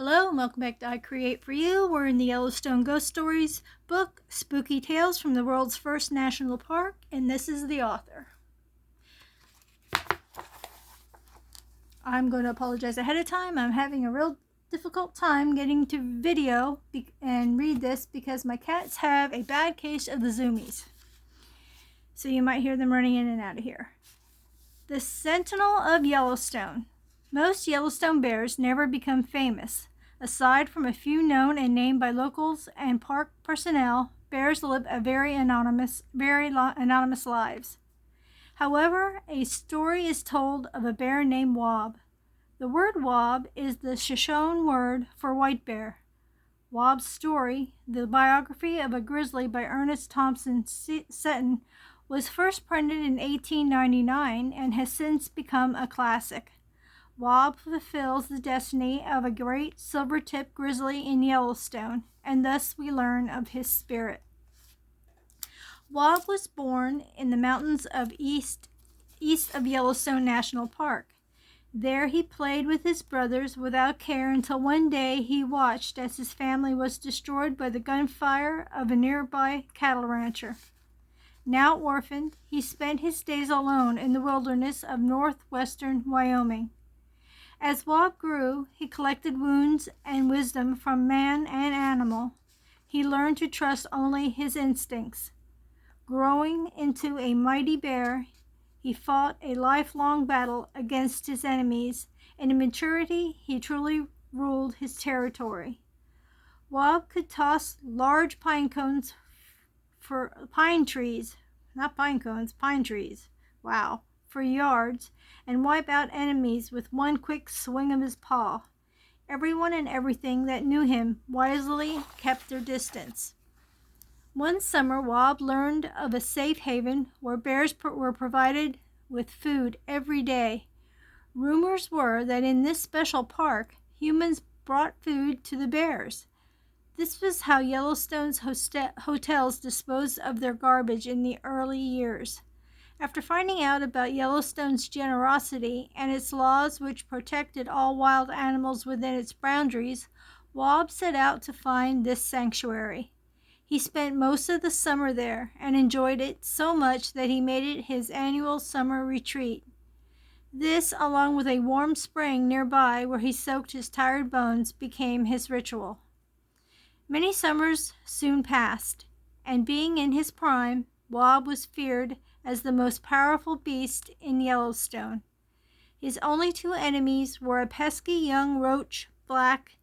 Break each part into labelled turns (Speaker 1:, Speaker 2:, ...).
Speaker 1: Hello and welcome back to I Create For You. We're in the Yellowstone Ghost Stories book, Spooky Tales from the World's First National Park, and this is the author. I'm going to apologize ahead of time. I'm having a real difficult time getting to video and read this because my cats have a bad case of the zoomies. So you might hear them running in and out of here. The Sentinel of Yellowstone. Most Yellowstone bears never become famous. Aside from a few known and named by locals and park personnel, bears live a very anonymous lives. However, a story is told of a bear named Wahb. The word Wahb is the Shoshone word for white bear. Wahb's story, the biography of a grizzly by Ernest Thompson Seton, was first printed in 1899 and has since become a classic. Wahb fulfills the destiny of a great silver-tipped grizzly in Yellowstone, and thus we learn of his spirit. Wahb was born in the mountains of east of Yellowstone National Park. There he played with his brothers without care until one day he watched as his family was destroyed by the gunfire of a nearby cattle rancher. Now orphaned, he spent his days alone in the wilderness of northwestern Wyoming. As Wahb grew, he collected wounds and wisdom from man and animal. He learned to trust only his instincts. Growing into a mighty bear, he fought a lifelong battle against his enemies, and in maturity he truly ruled his territory. Wahb could toss large pine trees, for yards, and wipe out enemies with one quick swing of his paw. Everyone and everything that knew him wisely kept their distance. One summer, Wahb learned of a safe haven where bears were provided with food every day. Rumors were that in this special park, humans brought food to the bears. This was how Yellowstone's hotels disposed of their garbage in the early years. After finding out about Yellowstone's generosity and its laws which protected all wild animals within its boundaries, Wahb set out to find this sanctuary. He spent most of the summer there and enjoyed it so much that he made it his annual summer retreat. This, along with a warm spring nearby where he soaked his tired bones, became his ritual. Many summers soon passed, and being in his prime, Wahb was feared as the most powerful beast in Yellowstone. His only two enemies were a pesky young roach black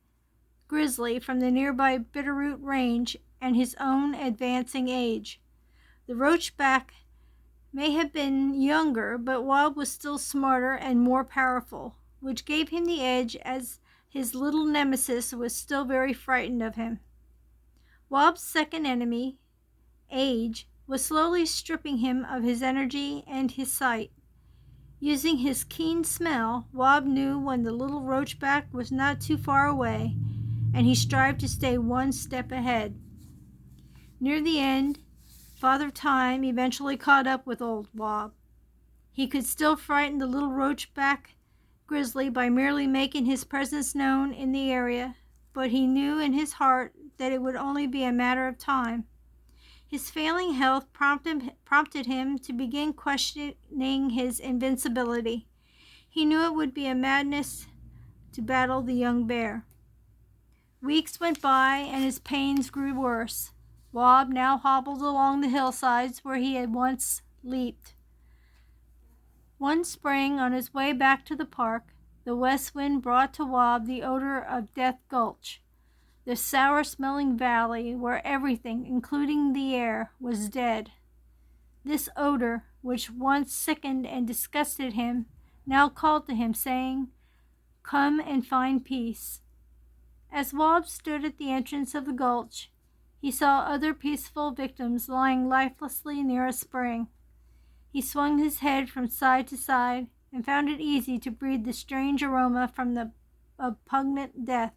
Speaker 1: grizzly from the nearby Bitterroot Range and his own advancing age. The roachback may have been younger, but Wahb was still smarter and more powerful, which gave him the edge as his little nemesis was still very frightened of him. Wahb's second enemy, age, was slowly stripping him of his energy and his sight. Using his keen smell, Wahb knew when the little roachback was not too far away, and he strived to stay one step ahead. Near the end, Father Time eventually caught up with old Wahb. He could still frighten the little roachback grizzly by merely making his presence known in the area, but he knew in his heart that it would only be a matter of time. His failing health prompted him to begin questioning his invincibility. He knew it would be a madness to battle the young bear. Weeks went by and his pains grew worse. Wahb now hobbled along the hillsides where he had once leaped. One spring, on his way back to the park, the west wind brought to Wahb the odor of Death Gulch, the sour-smelling valley where everything, including the air, was dead. This odor, which once sickened and disgusted him, now called to him, saying, "Come and find peace." As Wahb stood at the entrance of the gulch, he saw other peaceful victims lying lifelessly near a spring. He swung his head from side to side and found it easy to breathe the strange aroma of pungent death.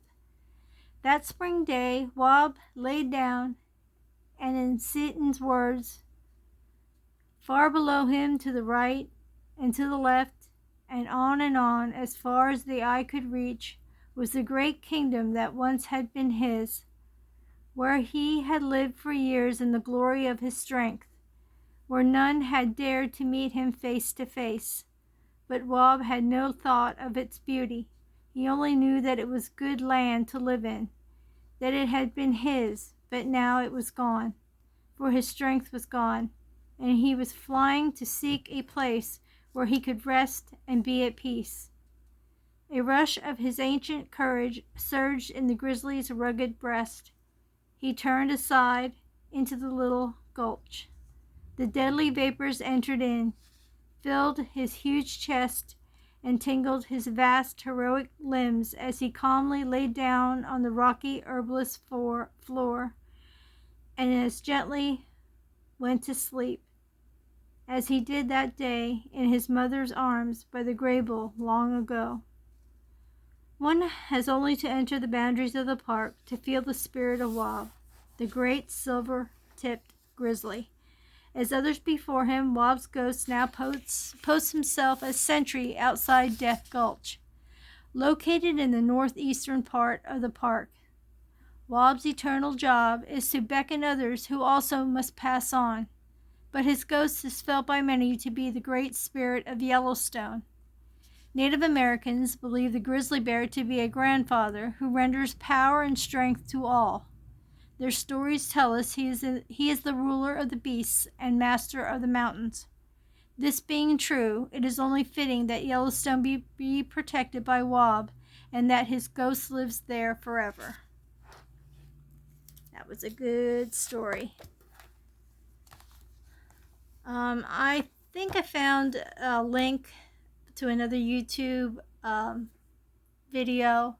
Speaker 1: That spring day, Wahb laid down, and in Seton's words, far below him to the right and to the left, and on as far as the eye could reach, was the great kingdom that once had been his, where he had lived for years in the glory of his strength, where none had dared to meet him face to face. But Wahb had no thought of its beauty. He only knew that it was good land to live in, that it had been his, but now it was gone, for his strength was gone, and he was flying to seek a place where he could rest and be at peace. A rush of his ancient courage surged in the grizzly's rugged breast. He turned aside into the little gulch. The deadly vapors entered in, filled his huge chest, and tingled his vast heroic limbs as he calmly lay down on the rocky herbless floor, and as gently went to sleep, as he did that day in his mother's arms by the Graybull long ago. One has only to enter the boundaries of the park to feel the spirit of Wahb, the great silver-tipped grizzly. As others before him, Wahb's ghost now posts himself as sentry outside Death Gulch, located in the northeastern part of the park. Wahb's eternal job is to beckon others who also must pass on, but his ghost is felt by many to be the great spirit of Yellowstone. Native Americans believe the grizzly bear to be a grandfather who renders power and strength to all. Their stories tell us he is the ruler of the beasts and master of the mountains. This being true, it is only fitting that Yellowstone be protected by Wahb, and that his ghost lives there forever. That was a good story. I think I found a link to another YouTube video.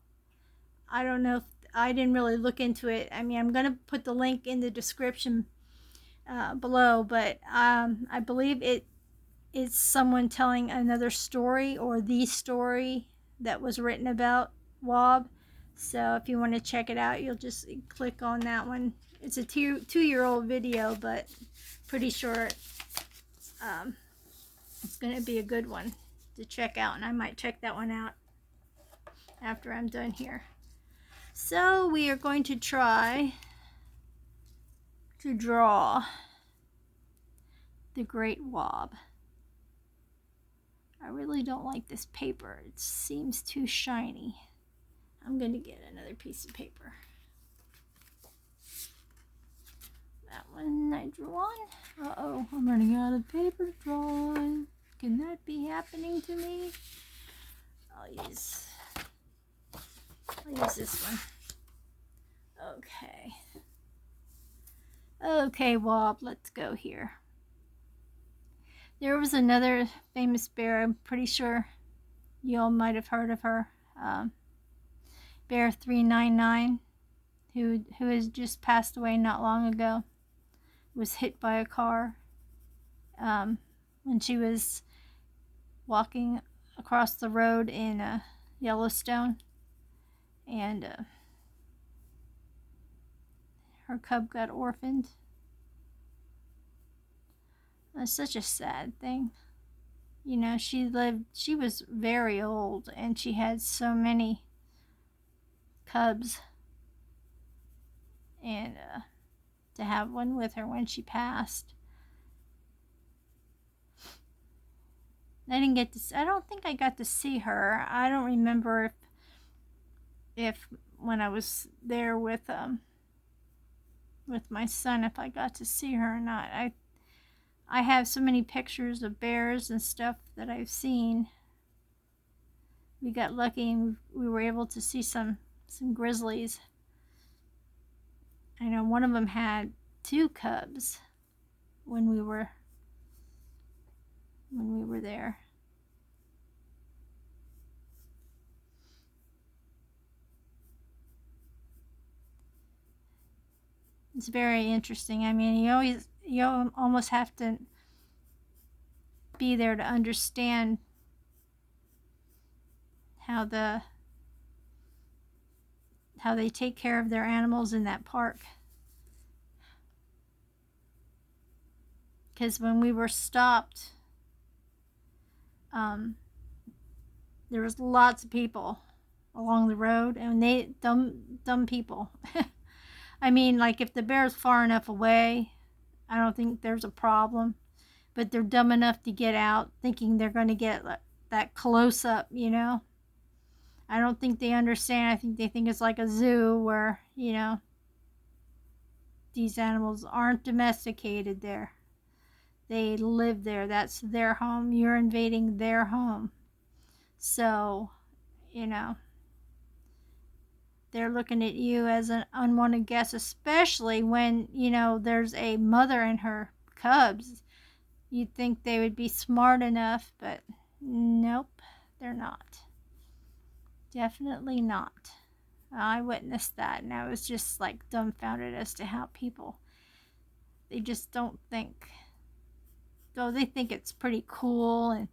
Speaker 1: I don't know if I didn't really look into it. I mean, I'm going to put the link in the description below, but I believe it is someone telling another story, or the story that was written about Wahb. So if you want to check it out, you'll just click on that one. It's a two-year-old video, but pretty sure it's going to be a good one to check out, and I might check that one out after I'm done here. So we are going to try to draw the Great Wahb. I really don't like this paper. It seems too shiny. I'm going to get another piece of paper. That one I drew on. Uh-oh, I'm running out of paper to draw on. Can that be happening to me? I'll use this one. Okay, Wahb, let's go here. There was another famous bear, I'm pretty sure you all might have heard of her. Bear 399, who has just passed away not long ago, was hit by a car when she was walking across the road in Yellowstone, and her cub got orphaned. It's such a sad thing. You know, she was very old, and she had so many cubs, and to have one with her when she passed. I don't think I got to see her. I don't remember if when I was there with my son, if I got to see her or not. I have so many pictures of bears and stuff that I've seen. We got lucky and we were able to see some grizzlies. I know one of them had 2 cubs when we were there. It's very interesting. I mean, you almost have to be there to understand how they take care of their animals in that park. Because when we were stopped, there was lots of people along the road, and they dumb people. I mean, like if the bear's far enough away, I don't think there's a problem. But they're dumb enough to get out thinking they're going to get that close up, you know? I don't think they understand. I think they think it's like a zoo where, you know, these animals aren't domesticated there. They live there. That's their home. You're invading their home. So, you know, they're looking at you as an unwanted guest, especially when, you know, there's a mother and her cubs. You'd think they would be smart enough, but nope, they're not. Definitely not. I witnessed that, and I was just like dumbfounded as to how people, they just don't think. Though they think it's pretty cool, and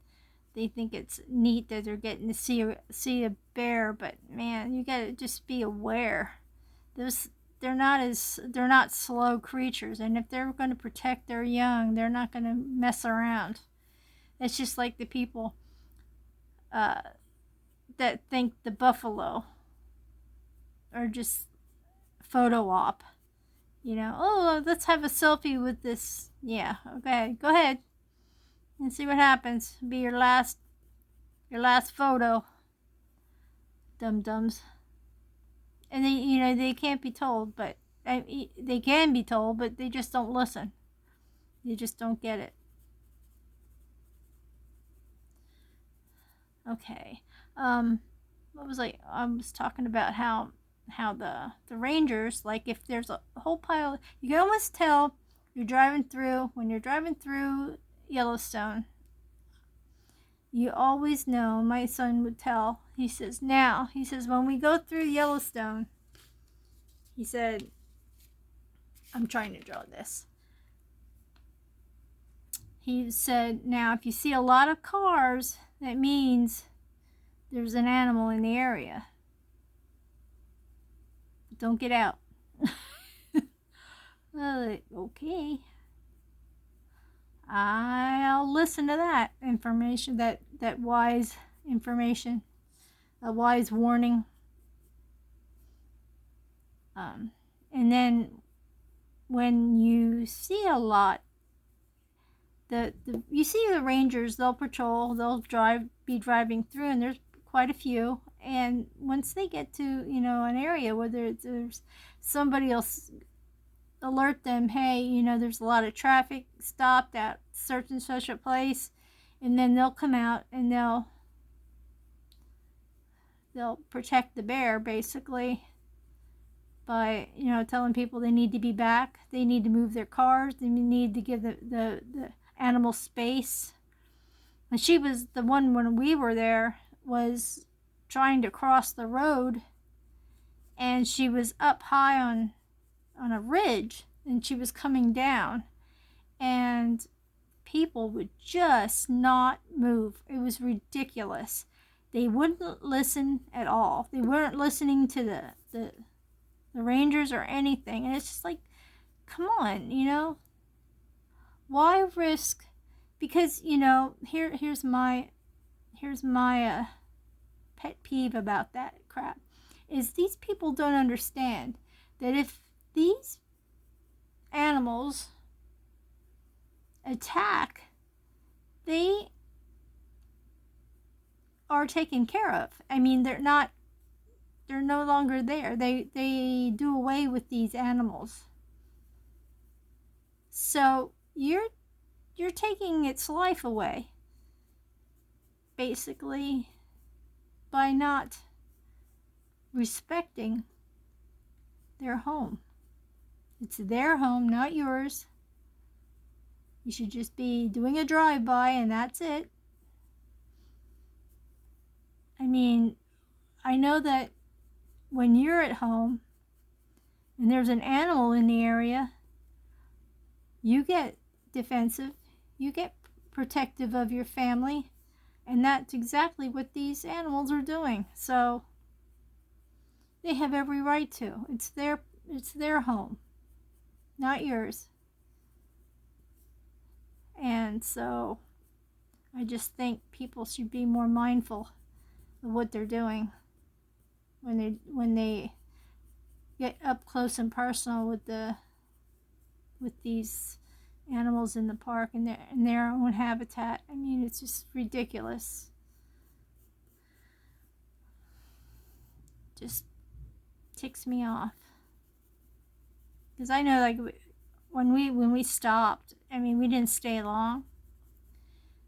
Speaker 1: they think it's neat that they're getting to see a bear, but man, you gotta just be aware. They're not slow creatures, and if they're going to protect their young, they're not going to mess around. It's just like the people that think the buffalo are just photo op. You know, oh, let's have a selfie with this. Yeah, okay, go ahead and see what happens. Be your last photo. Dum-dums. And they, you know, they can't be told, but they can be told, but they just don't listen. They just don't get it. Okay. What was I was talking about how the rangers, like if there's a whole pile, you can almost tell when you're driving through Yellowstone. You always know, my son would tell, he says, when we go through Yellowstone, he said, I'm trying to draw this. He said, now if you see a lot of cars, that means there's an animal in the area. Don't get out. Okay. I'll listen to that information, that wise information, a wise warning. And then when you see a lot, you see the rangers, they'll patrol, they'll be driving through, and there's quite a few. And once they get to, you know, an area where there's somebody else alert them, hey, you know, there's a lot of traffic stopped at such and such a place, and then they'll come out and they'll protect the bear basically by, you know, telling people they need to be back, they need to move their cars, they need to give the animal space. And she was the one, when we were there, was trying to cross the road, and she was up high on a ridge, and she was coming down, and people would just not move. It was ridiculous. They wouldn't listen at all. They weren't listening to the rangers or anything, and it's just like, come on, you know, why risk? Because, you know, here's my pet peeve about that crap, is these people don't understand that if these animals attack, they are taken care of. I mean, they're no longer there. They do away with these animals. So you're taking its life away, basically, by not respecting their home. It's their home, not yours. You should just be doing a drive-by, and that's it. I mean, I know that when you're at home and there's an animal in the area, you get defensive, you get protective of your family, and that's exactly what these animals are doing. So they have every right to. It's their home, not yours. And so I just think people should be more mindful of what they're doing. when they get up close and personal with these animals in the park and their own habitat. I mean, it's just ridiculous. Just ticks me off. Because I know, like, when we stopped, I mean, we didn't stay long,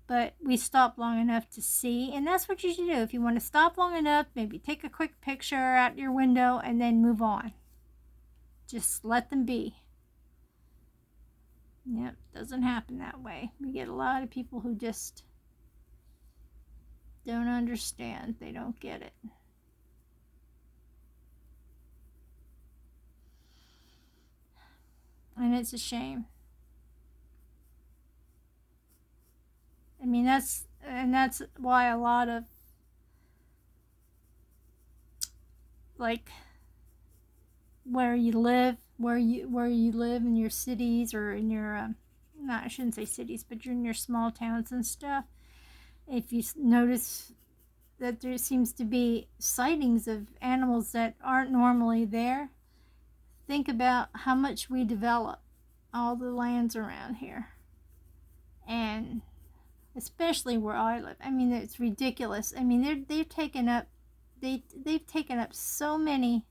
Speaker 1: but we stopped long enough to see, and that's what you should do. If you want to stop long enough, maybe take a quick picture out your window and then move on. Just let them be. Yep, doesn't happen that way. We get a lot of people who just don't understand. They don't get it. And it's a shame. I mean, that's why a lot of, like, where you live in your cities, or in your I shouldn't say cities, but you're in your small towns and stuff. If you notice that there seems to be sightings of animals that aren't normally there, think about how much we develop all the lands around here, and especially where I live. I mean, it's ridiculous. I mean, they've taken up so many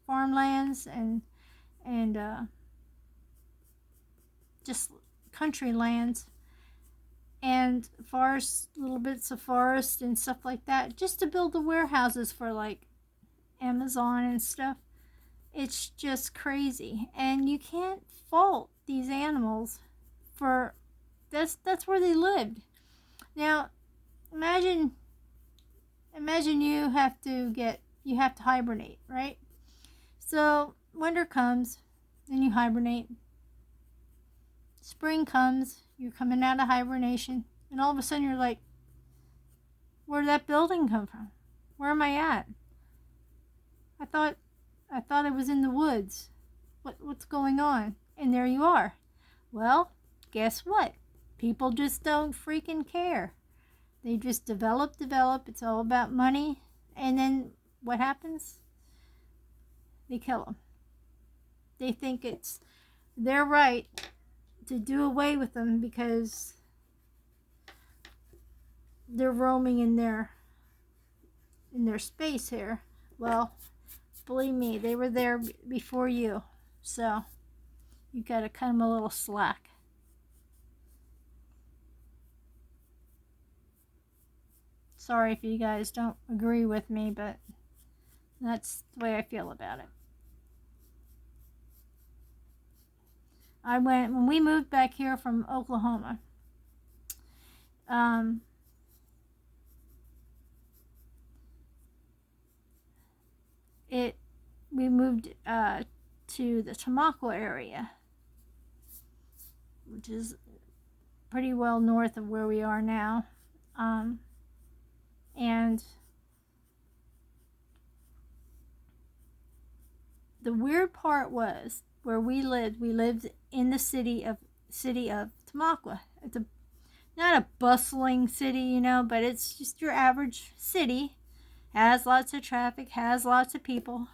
Speaker 1: farmlands, and just country lands, and forests, little bits of forest and stuff like that, just to build the warehouses for, like, Amazon and stuff. It's just crazy, and you can't fault these animals for that's where they lived. Now, imagine you have to hibernate, right? So winter comes, and you hibernate. Spring comes, you're coming out of hibernation, and all of a sudden you're like, where did that building come from? Where am I at? I thought I was in the woods. What's going on? And there you are. Well, guess what? People just don't freaking care. They just develop. It's all about money. And then what happens? They kill them. They think it's their right to do away with them because they're roaming in their space here. Well, believe me, they were there before you. So you gotta cut them a little slack. Sorry if you guys don't agree with me, but that's the way I feel about it. When we moved back here from Oklahoma, we moved to the Tamaqua area, which is pretty well north of where we are now. And the weird part was, where we lived in the city of Tamaqua. It's not a bustling city, but it's just your average city. Has lots of traffic, has lots of people.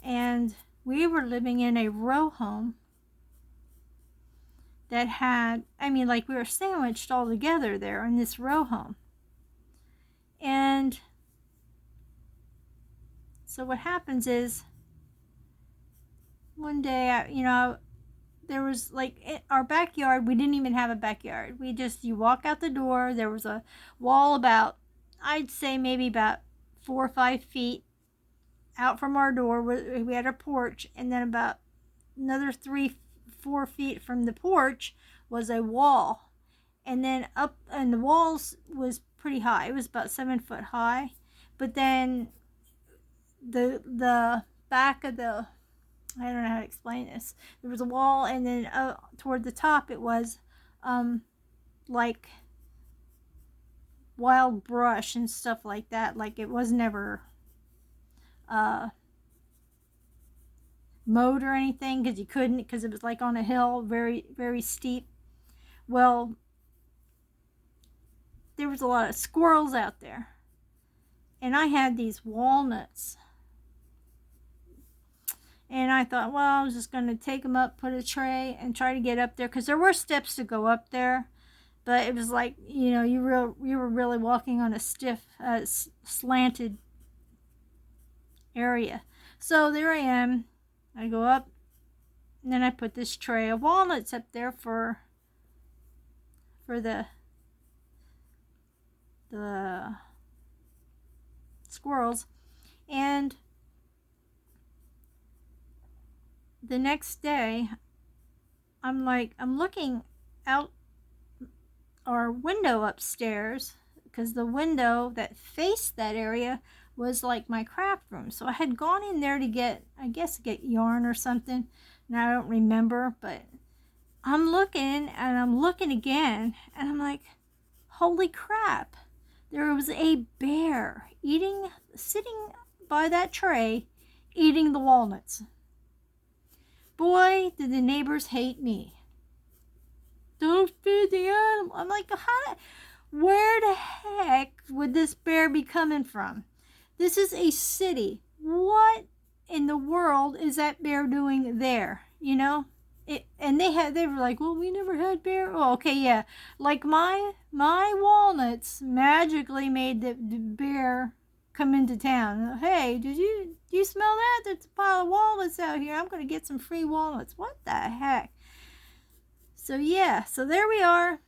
Speaker 1: And we were living in a row home that had, we were sandwiched all together there in this row home. And so what happens is, one day, there was, our backyard, we didn't even have a backyard. You walk out the door, there was a wall about, I'd say maybe about 4 or 5 feet out from our door. We had a porch, and then about another 3-4 feet from the porch was a wall. And then up, and the walls was pretty high. It was about 7 foot high. But then the back of the, I don't know how to explain this. There was a wall, and then toward the top it was like wild brush and stuff like that. Like, it was never mowed or anything, because you couldn't, because it was like on a hill, very, very steep. Well, there was a lot of squirrels out there. And I had these walnuts. And I thought, well, I was just going to take them up, put a tray, and try to get up there. Because there were steps to go up there. But it was like, you know, you were really walking on a stiff, slanted area. So there I am. I go up. And then I put this tray of walnuts up there for the squirrels. And the next day, I'm looking out our window upstairs, because the window that faced that area was like my craft room. So I had gone in there to get yarn or something. Now I don't remember, but I'm looking and I'm looking again, and I'm like, holy crap. There was a bear sitting by that tray, eating the walnuts. Boy, did the neighbors hate me. Don't feed the animal. I'm like, where the heck would this bear be coming from? This is a city. What in the world is that bear doing there? You know? And they were like, well, we never had bear. Oh, okay, yeah. Like my walnuts magically made the bear come into town. Hey, do you smell that? There's a pile of walnuts out here. I'm going to get some free walnuts. What the heck? So yeah, so there we are,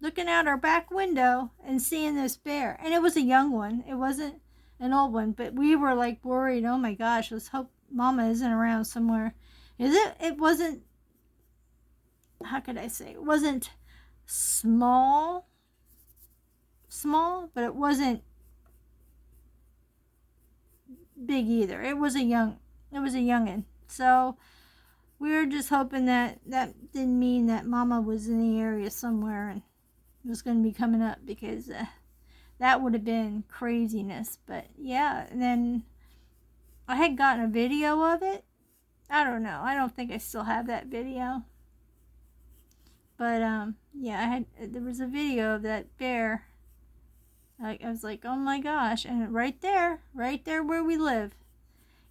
Speaker 1: looking out our back window and seeing this bear. And it was a young one. It wasn't an old one, but we were like worried. Oh my gosh, let's hope Mama isn't around somewhere. It wasn't, how could I say, it wasn't small, but it wasn't big either. It was a youngin'. So we were just hoping that didn't mean that Mama was in the area somewhere and was going to be coming up, because that would have been craziness. But yeah, and then I had gotten a video of it. I don't know. I don't think I still have that video. But yeah, there was a video of that bear. I was like, oh my gosh, and right there where we live.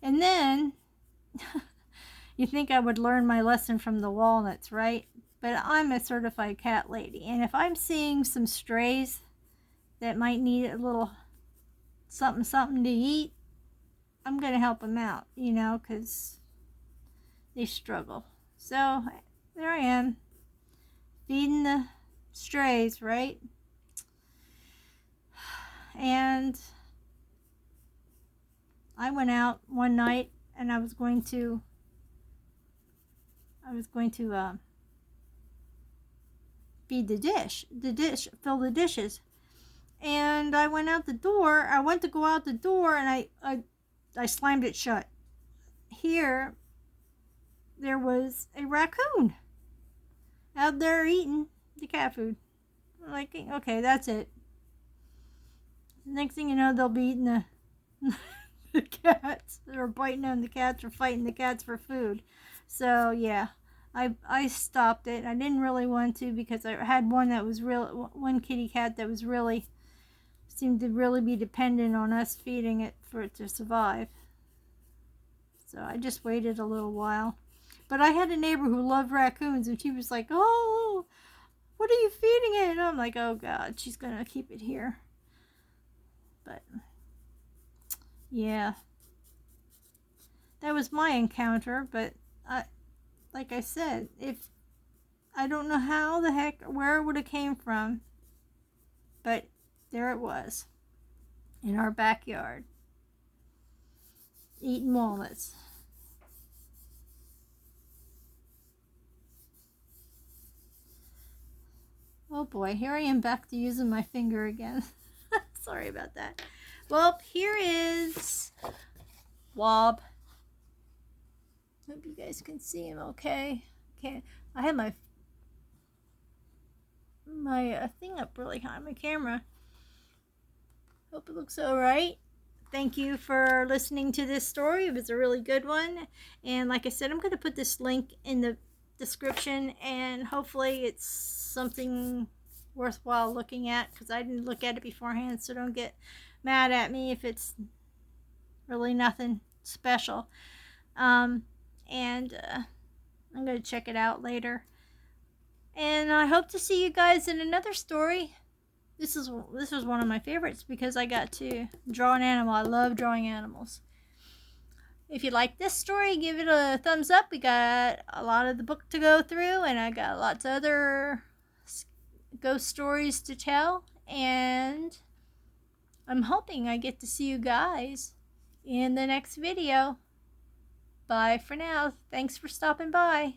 Speaker 1: And then you think I would learn my lesson from the walnuts, right? But I'm a certified cat lady, and if I'm seeing some strays that might need a little something to eat, I'm going to help them out, you know, because they struggle. So there I am, feeding the strays, right? And I went out one night and I was going to feed fill the dishes. And I went out the door. I went to go out the door, and I slammed it shut. Here, there was a raccoon out there eating the cat food. I'm like, okay, that's it. Next thing you know, they'll be eating the cats, or biting on the cats, or fighting the cats for food. So yeah, I stopped it. I didn't really want to, because I had one kitty cat that was seemed to really be dependent on us feeding it for it to survive. So I just waited a little while. But I had a neighbor who loved raccoons, and she was like, oh, what are you feeding it? And I'm like, oh God, she's gonna keep it here. But yeah, that was my encounter. But like I said, I don't know how the heck, where it would have came from, but there it was, in our backyard, eating walnuts. Oh boy, here I am back to using my finger again. Sorry about that. Well, here is Wahb. Hope you guys can see him okay. I have my thing up really high, my camera. Hope it looks alright. Thank you for listening to this story. It was a really good one. And like I said, I'm going to put this link in the description, and hopefully it's something worthwhile looking at, because I didn't look at it beforehand, so don't get mad at me if it's really nothing special. I'm going to check it out later. And I hope to see you guys in another story. This was one of my favorites because I got to draw an animal. I love drawing animals. If you like this story, give it a thumbs up. We got a lot of the book to go through, and I got lots of other ghost stories to tell. And I'm hoping I get to see you guys in the next video. Bye for now. Thanks for stopping by.